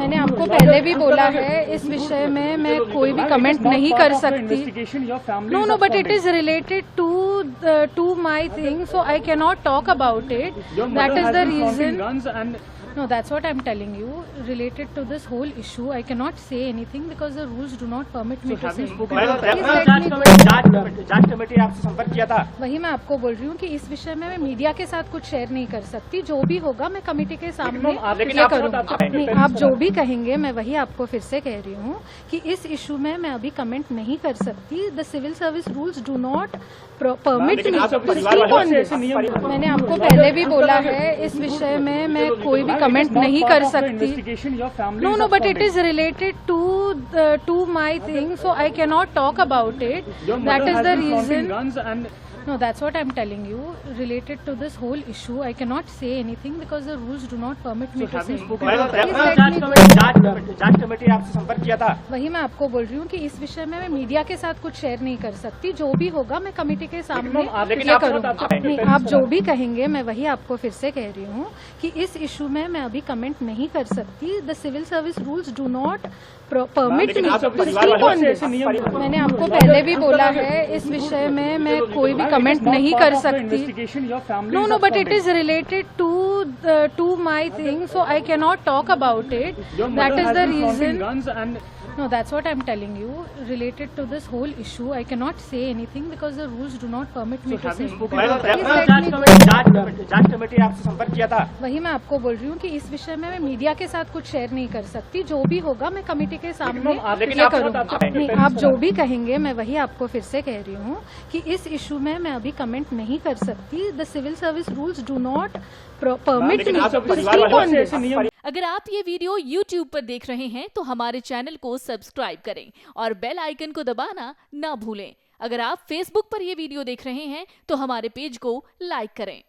मैंने आपको पहले भी बोला है, इस विषय में मैं कोई भी कमेंट नहीं कर सकती। No, but it is related to my thing, so I can not talk about it. That is the reason. No, that's what I'm telling you. Related to this whole issue, I cannot say anything because the rules do not permit me to say. जांच committee आपसे संपर्क किया था? वही मैं आपको बोल रही हूँ कि इस विषय में मैं मीडिया के साथ कुछ शेयर नहीं कर सकती. जो भी होगा मैं कमेटी के सामने ये करूँगी. आप जो भी कहेंगे मैं वही आपको फिर से कह रही हूँ कि इस इशू में मैं अभी कमेंट नहीं कर सकती. The civil service rules do not permit me to speak on this. मैंने आपको पहले भी बोला है, इस विषय में मैं कोई भी कमेंट नहीं कर सकती. No, but it is related to my thing, so I can not talk about it. That is the reason. No, that's what I'm telling you. Related to this whole issue, I cannot say anything because the rules do not permit me to say. जांच committee आपसे संपर्क किया था? वही मैं आपको बोल रही हूँ कि इस विषय में मैं मीडिया के साथ कुछ शेयर नहीं कर सकती. जो भी होगा मैं कमेटी के सामने ये करूँगी. आप जो भी कहेंगे मैं वही आपको फिर से कह रही हूँ कि इस इशू में मैं अभी कमेंट नहीं कर सकती. The civil service rules do not permit me to speak on this. मैंने आपको पहले भी बोला है, इस विषय में मैं कोई भी कमेंट नहीं कर सकती. No, but it is related to my thing, so I can not talk about it. That is the reason. No, that's what I'm telling you. Related to this whole issue, I cannot say anything because the rules do not permit me to say. जांच committee आपसे संपर्क किया था? वही मैं आपको बोल रही हूँ कि इस विषय में मैं मीडिया के साथ कुछ शेयर नहीं कर सकती. जो भी होगा मैं कमेटी के सामने ये करूँगी. आप जो भी कहेंगे मैं वही आपको फिर से कह रही हूँ कि इस इशू में मैं अभी कमेंट नहीं कर सकती. The civil service rules do not permit me to speak on this. अगर आप ये वीडियो YouTube पर देख रहे हैं तो हमारे चैनल को सब्सक्राइब करें और बेल आइकन को दबाना ना भूलें. अगर आप Facebook पर ये वीडियो देख रहे हैं तो हमारे पेज को लाइक करें.